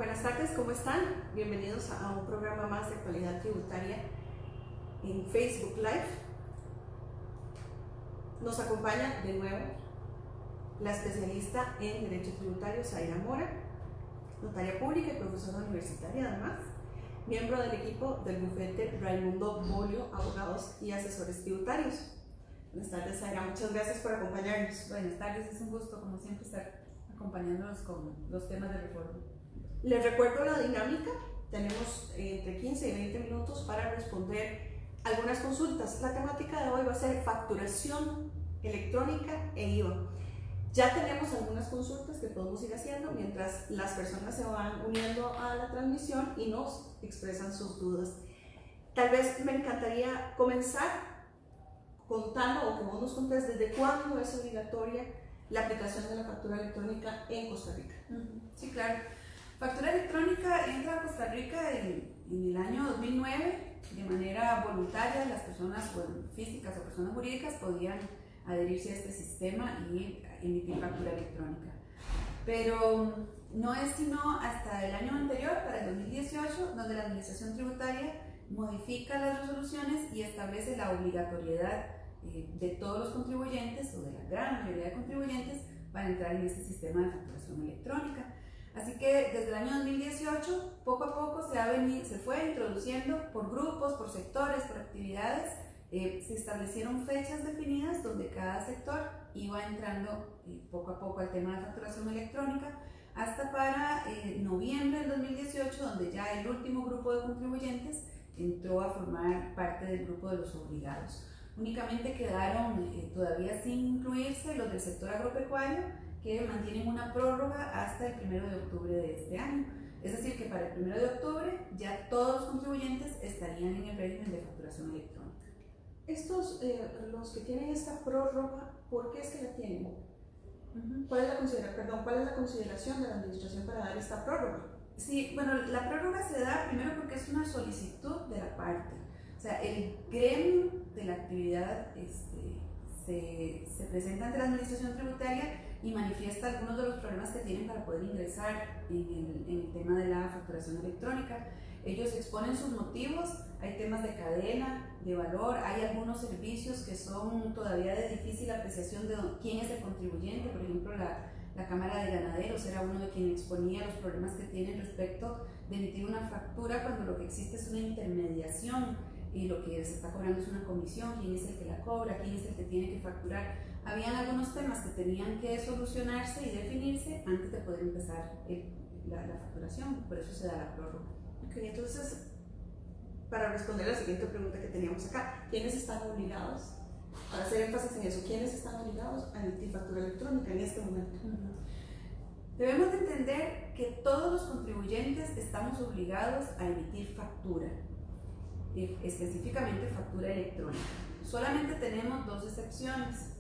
Buenas tardes, ¿cómo están? Bienvenidos a un programa más de actualidad tributaria en Facebook Live. Nos acompaña de nuevo la especialista en Derecho Tributario, Zaira Mora, notaria pública y profesora universitaria además, miembro del equipo del bufete Raimundo Bolio, abogados y asesores tributarios. Buenas tardes, Zaira, muchas gracias por acompañarnos. Buenas tardes, es un gusto como siempre estar acompañándonos con los temas de reforma. Les recuerdo la dinámica, tenemos entre 15 y 20 minutos para responder algunas consultas. La temática de hoy va a ser facturación electrónica e IVA. Ya tenemos algunas consultas que podemos ir haciendo mientras las personas se van uniendo a la transmisión y nos expresan sus dudas. Tal vez me encantaría comenzar contando o que vos nos contés desde cuándo es obligatoria la aplicación de la factura electrónica en Costa Rica. Sí, claro. Factura electrónica entra a Costa Rica en el año 2009. De manera voluntaria, las personas físicas o personas jurídicas podían adherirse a este sistema y emitir factura electrónica. Pero no es sino hasta el año anterior, para el 2018, donde la Administración Tributaria modifica las resoluciones y establece la obligatoriedad de todos los contribuyentes o de la gran mayoría de contribuyentes para entrar en este sistema de facturación electrónica. Así que desde el año 2018, poco a poco se fue introduciendo por grupos, por sectores, por actividades. Se establecieron fechas definidas donde cada sector iba entrando poco a poco al tema de facturación electrónica, hasta para noviembre del 2018, donde ya el último grupo de contribuyentes entró a formar parte del grupo de los obligados. Únicamente quedaron todavía sin incluirse los del sector agropecuario, que mantienen una prórroga hasta el 1 de octubre de este año. Es decir, que para el 1 de octubre ya todos los contribuyentes estarían en el régimen de facturación electrónica. Estos, los que tienen esta prórroga, ¿por qué es que la tienen? ¿Cuál es la consideración de la administración para dar esta prórroga? Sí, bueno, la prórroga se da primero porque es una solicitud de la parte. O sea, el gremio de la actividad se presenta ante la administración tributaria y manifiesta algunos de los problemas que tienen para poder ingresar en el tema de la facturación electrónica. Ellos exponen sus motivos, hay temas de cadena, de valor, hay algunos servicios que son todavía de difícil apreciación de quién es el contribuyente. Por ejemplo, la Cámara de Ganaderos era uno de quienes exponía los problemas que tienen respecto de emitir una factura cuando lo que existe es una intermediación y lo que se está cobrando es una comisión, quién es el que la cobra, quién es el que tiene que facturar. Habían algunos temas que tenían que solucionarse y definirse antes de poder empezar la facturación, por eso se da la prórroga. Ok, entonces, para responder a la siguiente pregunta que teníamos acá, ¿quiénes están obligados? Para hacer énfasis en eso, ¿quiénes están obligados a emitir factura electrónica en este momento? Debemos de entender que todos los contribuyentes estamos obligados a emitir factura, específicamente factura electrónica. Solamente tenemos dos excepciones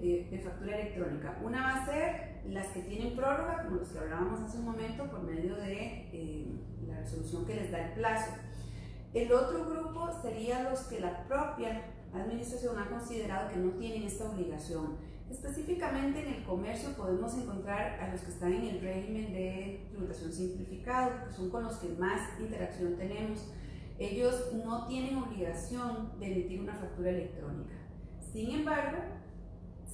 de factura electrónica. Una va a ser las que tienen prórroga, como los que hablábamos hace un momento, por medio de la resolución que les da el plazo. El otro grupo sería los que la propia administración ha considerado que no tienen esta obligación. Específicamente en el comercio podemos encontrar a los que están en el régimen de tributación simplificado, que son con los que más interacción tenemos. Ellos no tienen obligación de emitir una factura electrónica. Sin embargo,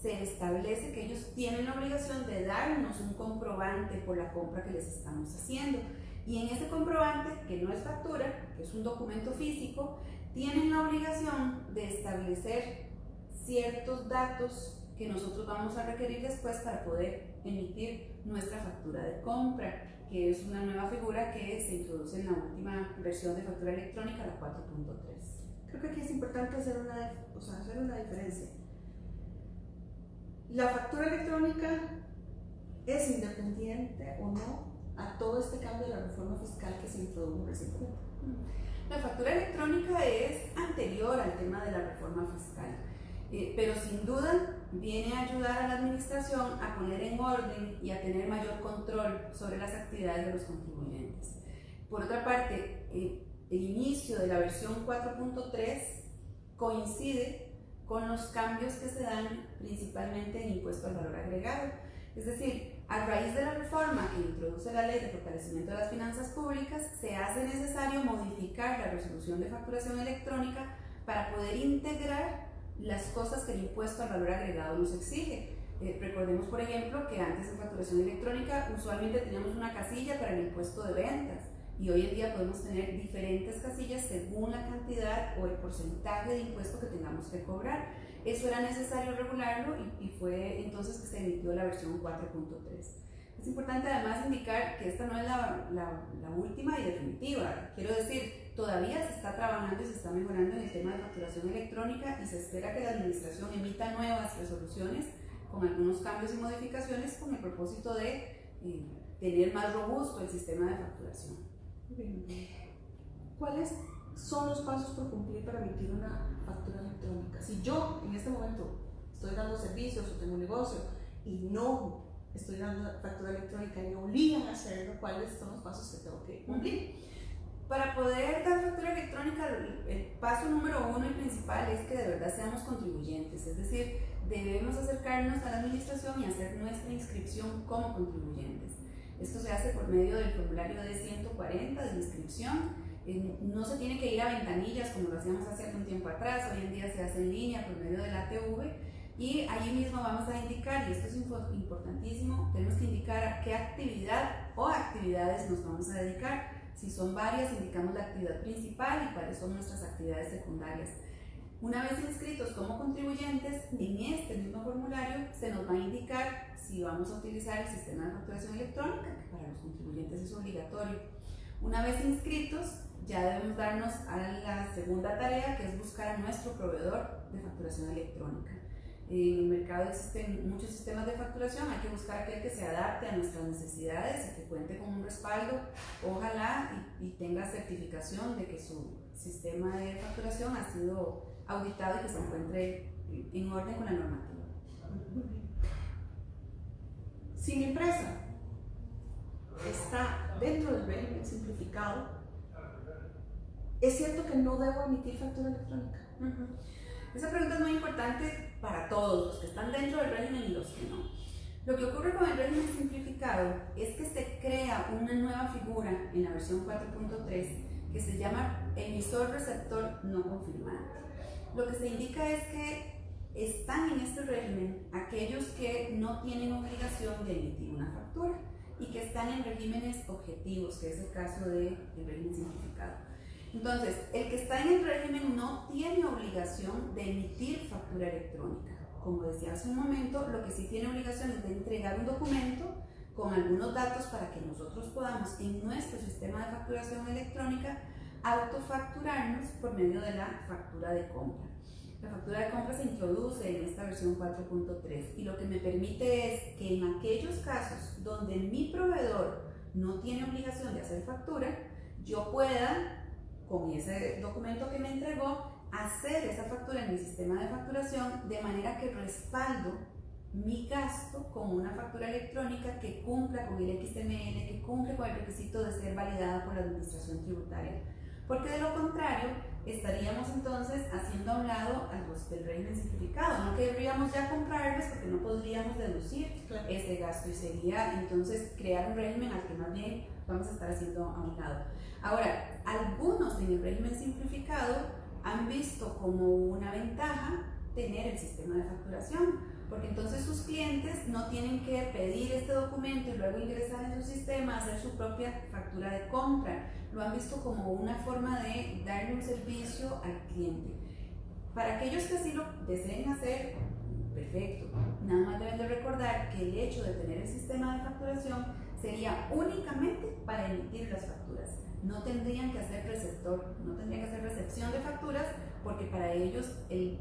se establece que ellos tienen la obligación de darnos un comprobante por la compra que les estamos haciendo. Y en ese comprobante, que no es factura, que es un documento físico, tienen la obligación de establecer ciertos datos que nosotros vamos a requerir después para poder emitir nuestra factura de compra, que es una nueva figura que se introduce en la última versión de factura electrónica, la 4.3. Creo que aquí es importante hacer una diferencia. ¿La factura electrónica es independiente o no a todo este cambio de la reforma fiscal que se introdujo recientemente? La factura electrónica es anterior al tema de la reforma fiscal, pero sin duda viene a ayudar a la administración a poner en orden y a tener mayor control sobre las actividades de los contribuyentes. Por otra parte, el inicio de la versión 4.3 coincide con los cambios que se dan principalmente en impuesto al valor agregado. Es decir, A raíz de la reforma que introduce la Ley de Fortalecimiento de las Finanzas Públicas, se hace necesario modificar la resolución de facturación electrónica para poder integrar las cosas que el impuesto al valor agregado nos exige. Recordemos, por ejemplo, que antes en facturación electrónica usualmente teníamos una casilla para el impuesto de ventas y hoy en día podemos tener diferentes casillas según la cantidad o el porcentaje de impuesto que tengamos que cobrar. Eso era necesario regularlo y fue entonces que se emitió la versión 4.3. Es importante además indicar que esta no es la última y definitiva. Quiero decir, todavía se está trabajando y se está mejorando en el tema de facturación electrónica y se espera que la administración emita nuevas resoluciones con algunos cambios y modificaciones con el propósito de tener más robusto el sistema de facturación. ¿Cuáles son los pasos por cumplir para emitir una factura electrónica? Si yo en este momento estoy dando servicios o tengo un negocio y no estoy dando factura electrónica y me obligan a hacerlo, ¿cuáles son los pasos que tengo que cumplir? Para poder dar factura electrónica, el paso número 1 y principal es que de verdad seamos contribuyentes, es decir, debemos acercarnos a la administración y hacer nuestra inscripción como contribuyentes. Esto se hace por medio del formulario D140 de inscripción. No se tiene que ir a ventanillas como lo hacíamos hace algún tiempo atrás, hoy en día se hace en línea por medio de la ATV y allí mismo vamos a indicar, y esto es importantísimo, tenemos que indicar a qué actividad o actividades nos vamos a dedicar. Si son varias, indicamos la actividad principal y cuáles son nuestras actividades secundarias. Una vez inscritos como contribuyentes, en este mismo formulario se nos va a indicar si vamos a utilizar el sistema de facturación electrónica, que para los contribuyentes es obligatorio. Una vez inscritos, ya debemos darnos a la segunda tarea, que es buscar a nuestro proveedor de facturación electrónica. En el mercado existen muchos sistemas de facturación, hay que buscar aquel que se adapte a nuestras necesidades y que cuente con un respaldo, ojalá y tenga certificación de que su sistema de facturación ha sido auditado y que se encuentre en orden con la normativa. Si mi empresa está dentro del régimen simplificado, ¿es cierto que no debo emitir factura electrónica? Esa pregunta es muy importante para todos, los que están dentro del régimen y los que no. Lo que ocurre con el régimen simplificado es que se crea una nueva figura en la versión 4.3 que se llama emisor receptor no confirmante. Lo que se indica es que están en este régimen aquellos que no tienen obligación de emitir una factura y que están en regímenes objetivos, que es el caso del régimen simplificado. Entonces, el que está en el régimen no tiene obligación de emitir factura electrónica. Como decía hace un momento, lo que sí tiene obligación es de entregar un documento con algunos datos para que nosotros podamos en nuestro sistema de facturación electrónica autofacturarnos por medio de la factura de compra. La factura de compra se introduce en esta versión 4.3 y lo que me permite es que en aquellos casos donde mi proveedor no tiene obligación de hacer factura, yo pueda, con ese documento que me entregó, hacer esa factura en mi sistema de facturación de manera que respaldo mi gasto con una factura electrónica que cumpla con el XML, que cumple con el requisito de ser validada por la administración tributaria. Porque de lo contrario, estaríamos entonces haciendo a un lado a los del régimen simplificado. No querríamos ya comprarles porque no podríamos deducir ese gasto y sería entonces crear un régimen al que más bien vamos a estar haciendo a un lado. Ahora, algunos en el régimen simplificado han visto como una ventaja tener el sistema de facturación, porque entonces sus clientes no tienen que pedir este documento y luego ingresar en su sistema, hacer su propia factura de compra. Lo han visto como una forma de darle un servicio al cliente. Para aquellos que así lo deseen hacer, perfecto. Nada más deben de recordar que el hecho de tener el sistema de facturación sería únicamente para emitir las facturas. No tendrían que hacer receptor, no tendrían que hacer recepción de facturas, porque para ellos el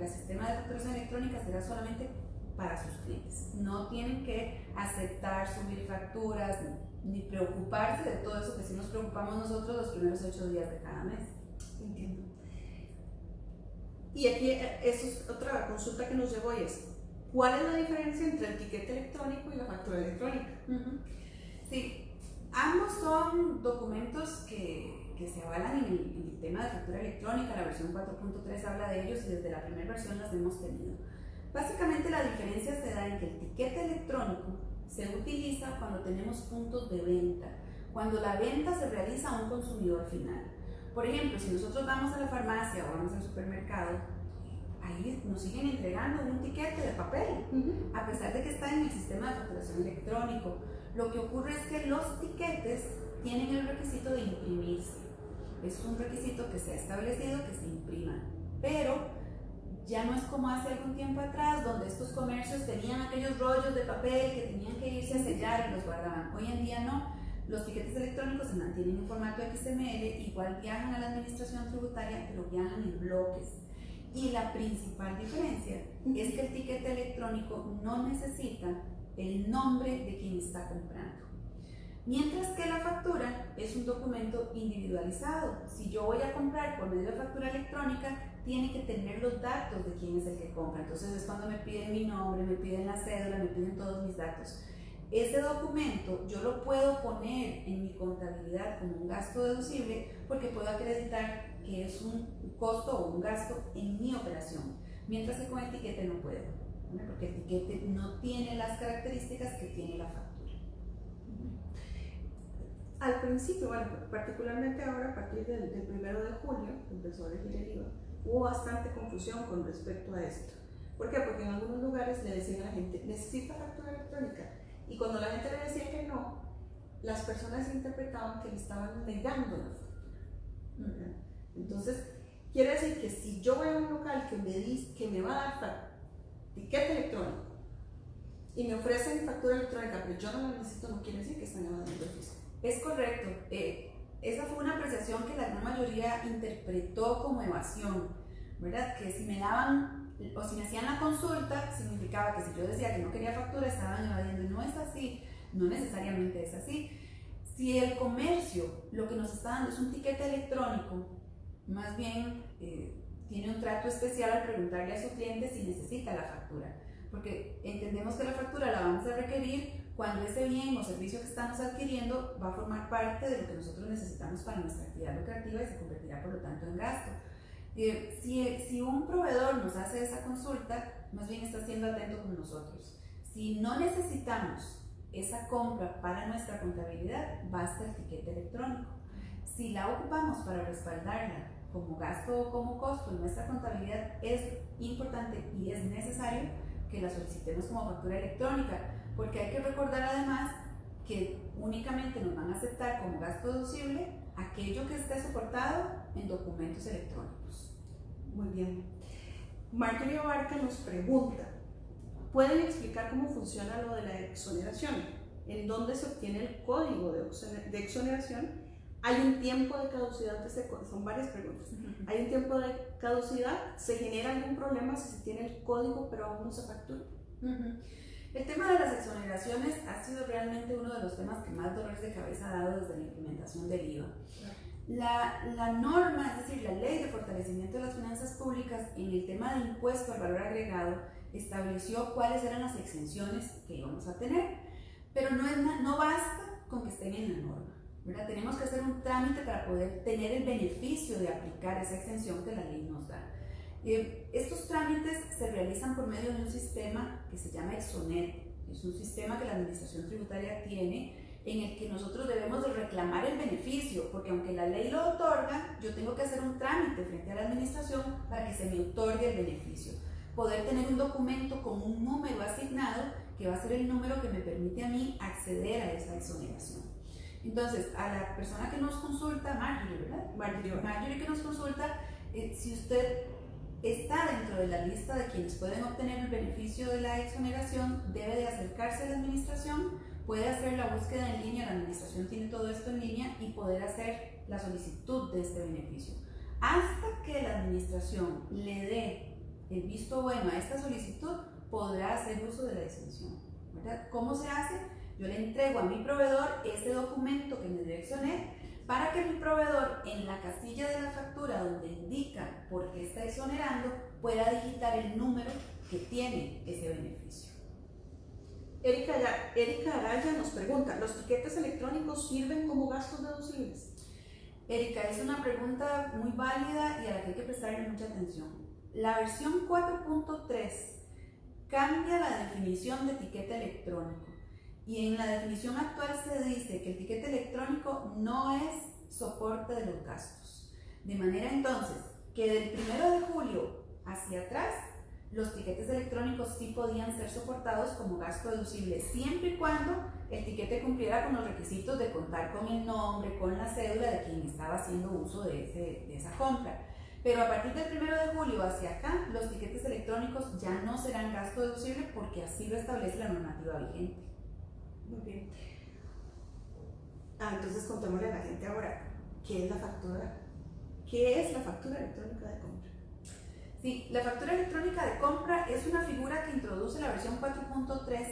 sistema de facturación electrónica será solamente para sus clientes. No tienen que aceptar subir facturas ni preocuparse de todo eso que sí nos preocupamos nosotros los primeros 8 días de cada mes. Entiendo. Y aquí eso es otra consulta que nos llegó y es, ¿cuál es la diferencia entre el tiquete electrónico y la factura electrónica? Sí, ambos son documentos que se avalan en el tema de factura electrónica. La versión 4.3 habla de ellos y desde la primera versión las hemos tenido. Básicamente la diferencia se da en que el tiquete electrónico se utiliza cuando tenemos puntos de venta, cuando la venta se realiza a un consumidor final. Por ejemplo, si nosotros vamos a la farmacia o vamos al supermercado, ahí nos siguen entregando un tiquete de papel, a pesar de que está en el sistema de facturación electrónico. Lo que ocurre es que los tiquetes tienen el requisito de imprimirse. Es un requisito que se ha establecido que se impriman, pero ya no es como hace algún tiempo atrás, donde estos comercios tenían aquellos rollos de papel que tenían que irse a sellar y los guardaban. Hoy en día no, los tiquetes electrónicos se mantienen en formato XML, igual viajan a la administración tributaria, pero viajan en bloques. Y la principal diferencia es que el tiquete electrónico no necesita el nombre de quien está comprando. Mientras que la factura es un documento individualizado. Si yo voy a comprar por medio de factura electrónica, tiene que tener los datos de quién es el que compra. Entonces es cuando me piden mi nombre, me piden la cédula, me piden todos mis datos. Ese documento yo lo puedo poner en mi contabilidad como un gasto deducible porque puedo acreditar que es un costo o un gasto en mi operación. Mientras que con etiquete no puedo, ¿no? Porque el etiquete no tiene las características que tiene la factura. Al principio, bueno, particularmente ahora a partir del 1 de julio, que empezó a regir el IVA, hubo bastante confusión con respecto a esto. ¿Por qué? Porque en algunos lugares le decían a la gente, necesita factura electrónica. Y cuando la gente le decía que no, las personas interpretaban que le estaban negando la factura. Entonces, quiere decir que si yo voy a un local que me dice que me va a dar tiquete electrónico y me ofrecen factura electrónica, pero yo no la necesito, no quiere decir que están evadiendo el fisco. Es correcto. Esa fue una apreciación que la gran mayoría interpretó como evasión, ¿verdad? Que si me daban o si me hacían la consulta, significaba que si yo decía que no quería factura, estaban evadiendo. Y no es así, no necesariamente es así. Si el comercio lo que nos está dando es un tiquete electrónico, más bien tiene un trato especial al preguntarle a su cliente si necesita la factura, porque entendemos que la factura la vamos a requerir cuando ese bien o servicio que estamos adquiriendo va a formar parte de lo que nosotros necesitamos para nuestra actividad lucrativa y se convertirá por lo tanto en gasto. Si un proveedor nos hace esa consulta, más bien está siendo atento con nosotros. Si no necesitamos esa compra para nuestra contabilidad, basta el tiquete electrónico. Si la ocupamos para respaldarla como gasto o como costo en nuestra contabilidad, es importante y es necesario que la solicitemos como factura electrónica, porque hay que recordar además que únicamente nos van a aceptar como gasto deducible aquello que esté soportado en documentos electrónicos. Muy bien. Marjorie Abarca nos pregunta, ¿pueden explicar cómo funciona lo de la exoneración? ¿En dónde se obtiene el código de exoneración? ¿Hay un tiempo de caducidad de ese código? Son varias preguntas. ¿Hay un tiempo de caducidad? ¿Se genera algún problema si se tiene el código pero aún no se factura? El tema de las exoneraciones ha sido realmente uno de los temas que más dolores de cabeza ha dado desde la implementación del IVA. La norma, es decir, la Ley de Fortalecimiento de las Finanzas Públicas en el tema de impuesto al valor agregado estableció cuáles eran las exenciones que íbamos a tener, pero no basta con que estén en la norma, ¿verdad? Tenemos que hacer un trámite para poder tener el beneficio de aplicar esa exención que la ley nos da. Estos trámites se realizan por medio de un sistema que se llama Exonet. Es un sistema que la Administración Tributaria tiene en el que nosotros debemos de reclamar el beneficio, porque aunque la ley lo otorga, yo tengo que hacer un trámite frente a la Administración para que se me otorgue el beneficio. Poder tener un documento con un número asignado que va a ser el número que me permite a mí acceder a esa exoneración. Entonces, a la persona que nos consulta, Marjorie, ¿verdad? Marjorie que nos consulta, si usted está dentro de la lista de quienes pueden obtener el beneficio de la exoneración, debe de acercarse a la administración, puede hacer la búsqueda en línea, la administración tiene todo esto en línea y poder hacer la solicitud de este beneficio. Hasta que la administración le dé el visto bueno a esta solicitud, podrá hacer uso de la exención, ¿verdad? ¿Cómo se hace? Yo le entrego a mi proveedor ese documento que me dio Exonet para que mi proveedor en la casilla de la factura donde indica por qué está exonerando pueda digitar el número que tiene ese beneficio. Erika Araya nos pregunta, ¿los tiquetes electrónicos sirven como gastos deducibles? Erika, es una pregunta muy válida y a la que hay que prestarle mucha atención. La versión 4.3 cambia la definición de etiqueta electrónico Y en la definición actual se dice que el tiquete electrónico no es soporte de los gastos. De manera entonces que del 1 de julio hacia atrás, los tiquetes electrónicos sí podían ser soportados como gasto deducible, siempre y cuando el tiquete cumpliera con los requisitos de contar con el nombre, con la cédula de quien estaba haciendo uso de esa compra. Pero a partir del 1 de julio hacia acá, los tiquetes electrónicos ya no serán gasto deducible porque así lo establece la normativa vigente. Muy bien. Entonces contémosle a la gente ahora, ¿qué es la factura? ¿Qué es la factura electrónica de compra? Sí, la factura electrónica de compra es una figura que introduce la versión 4.3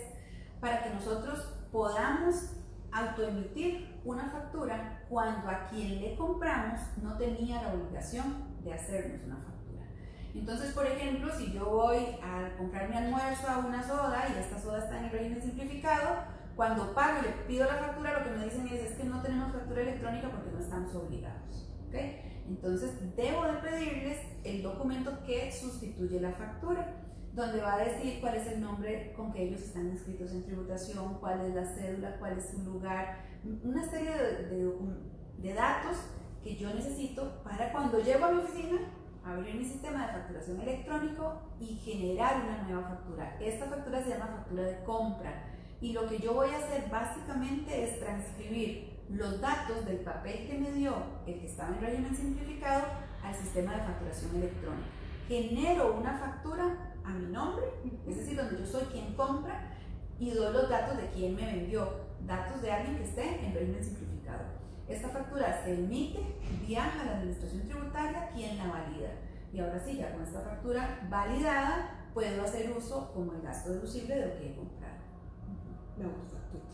para que nosotros podamos autoemitir una factura cuando a quien le compramos no tenía la obligación de hacernos una factura. Entonces, por ejemplo, si yo voy a comprar mi almuerzo a una soda y esta soda está en el régimen simplificado, cuando pago y le pido la factura, lo que me dicen es que no tenemos factura electrónica porque no estamos obligados. ¿Okay? Entonces, debo de pedirles el documento que sustituye la factura, donde va a decir cuál es el nombre con que ellos están inscritos en tributación, cuál es la cédula, cuál es su lugar, una serie de datos que yo necesito para cuando llego a mi oficina, abrir mi sistema de facturación electrónico y generar una nueva factura. Esta factura se llama factura de compra y lo que yo voy a hacer básicamente es transcribir los datos del papel que me dio el que estaba en régimen simplificado al sistema de facturación electrónica. Genero una factura a mi nombre, es decir, donde yo soy quien compra, y doy los datos de quien me vendió, datos de alguien que esté en régimen simplificado. Esta factura se emite, viaja a la administración tributaria, quien la valida. Y ahora sí, ya con esta factura validada, puedo hacer uso como el gasto deducible de lo que he comprado.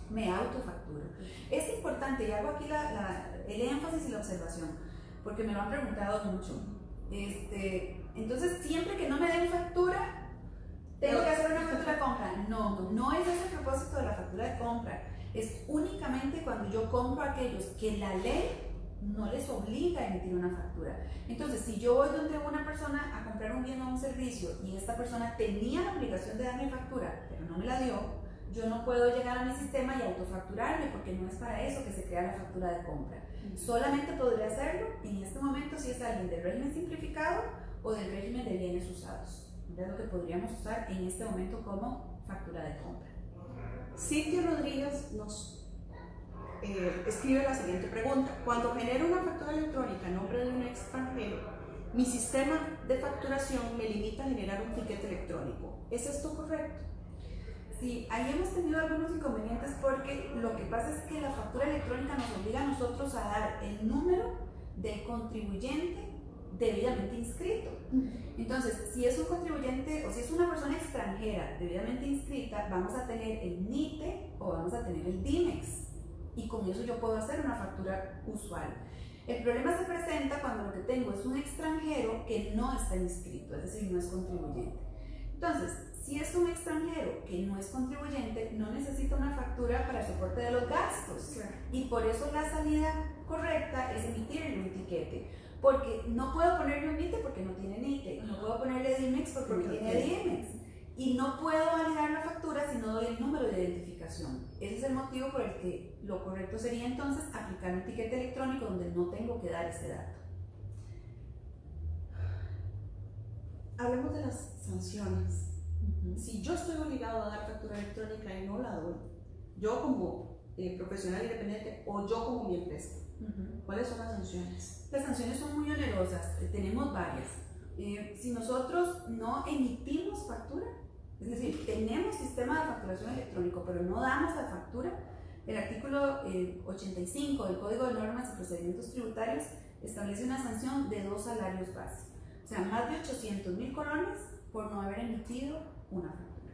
Me autofacturo. Es importante, y hago aquí el énfasis y la observación, porque me lo han preguntado mucho. Entonces, siempre que no me den factura, tengo que hacer una factura de compra. No es ese el propósito de la factura de compra. Es únicamente cuando yo compro a aquellos que la ley no les obliga a emitir una factura. Entonces, si yo voy donde una persona a comprar un bien o un servicio y esta persona tenía la obligación de darme factura, pero no me la dio, yo no puedo llegar a mi sistema y autofacturarme porque no es para eso que se crea la factura de compra. Solamente podré hacerlo en este momento si es alguien del régimen simplificado o del régimen de bienes usados. Es lo que podríamos usar en este momento como factura de compra. Cintia Rodríguez nos escribe la siguiente pregunta. Cuando genero una factura electrónica a nombre de un extranjero, mi sistema de facturación me limita a generar un ticket electrónico. ¿Es esto correcto? Sí, ahí hemos tenido algunos inconvenientes porque lo que pasa es que la factura electrónica nos obliga a nosotros a dar el número del contribuyente debidamente inscrito. Entonces, si es un contribuyente o si es una persona extranjera debidamente inscrita, vamos a tener el NITE o vamos a tener el DIMEX y con eso yo puedo hacer una factura usual. El problema se presenta cuando lo que tengo es un extranjero que no está inscrito, es decir, no es contribuyente. Entonces, si es un extranjero que no es contribuyente, no necesita una factura para el soporte de los gastos. Claro. Y por eso la salida correcta es emitirle un tiquete. Porque no puedo ponerle un NITE porque no tiene NITE, no puedo ponerle DIMEX porque no tiene DIMEX. Y no puedo validar la factura si no doy el número de identificación. Ese es el motivo por el que lo correcto sería entonces aplicar un tiquete electrónico donde no tengo que dar ese dato. Hablemos de las sanciones. Si yo estoy obligado a dar factura electrónica y no la doy, yo como profesional independiente o yo como mi empresa, ¿cuáles son las sanciones? Las sanciones son muy onerosas, tenemos varias. Si nosotros no emitimos factura, es decir, tenemos sistema de facturación electrónico, pero no damos la factura, el artículo 85 del Código de Normas y Procedimientos Tributarios establece una sanción de 2 salarios base, o sea, más de 800.000 colones por no haber emitido una factura.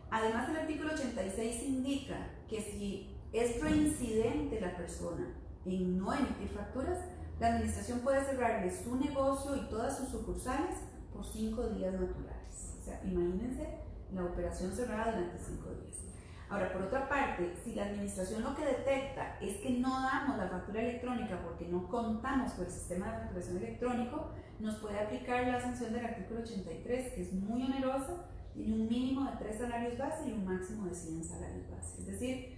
Además, el artículo 86 indica que si es reincidente la persona en no emitir facturas, la administración puede cerrarle su negocio y todas sus sucursales por 5 días naturales. O sea, imagínense la operación cerrada durante 5 días. Ahora, por otra parte, si la administración lo que detecta es que no damos la factura electrónica porque no contamos con el sistema de facturación electrónico, nos puede aplicar la sanción del artículo 83, que es muy onerosa, tiene un mínimo de 3 salarios base y un máximo de 100 salarios base. Es decir,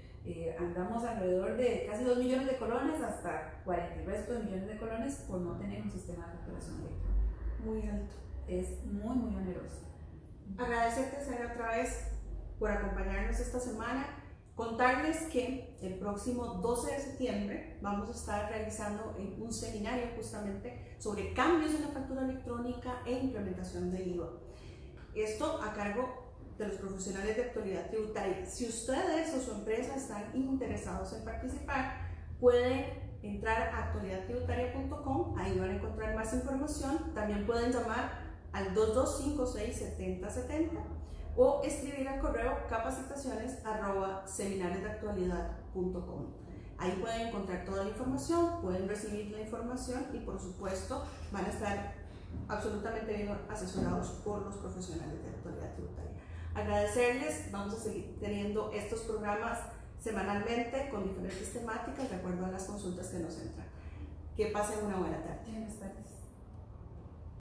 andamos alrededor de casi 2 millones de colones hasta 40 y resto de millones de colones por no tener un sistema de facturación electrónica. Muy alto. Es muy, muy oneroso. Agradecerte, Sara, otra vez por acompañarnos esta semana. Contarles que el próximo 12 de septiembre vamos a estar realizando un seminario justamente sobre cambios en la factura electrónica e implementación de IVA. Esto a cargo de los profesionales de actualidad tributaria. Si ustedes o su empresa están interesados en participar, pueden entrar a actualidadtributaria.com, ahí van a encontrar más información. También pueden llamar al 2256-7070 o escribir al correo capacitaciones@seminaresdeactualidad.com. Ahí pueden encontrar toda la información, pueden recibir la información y por supuesto van a estar absolutamente bien asesorados por los profesionales de actualidad tributaria. Agradecerles, vamos a seguir teniendo estos programas semanalmente con diferentes temáticas de acuerdo a las consultas que nos entran. Que pasen una buena tarde. Buenas tardes.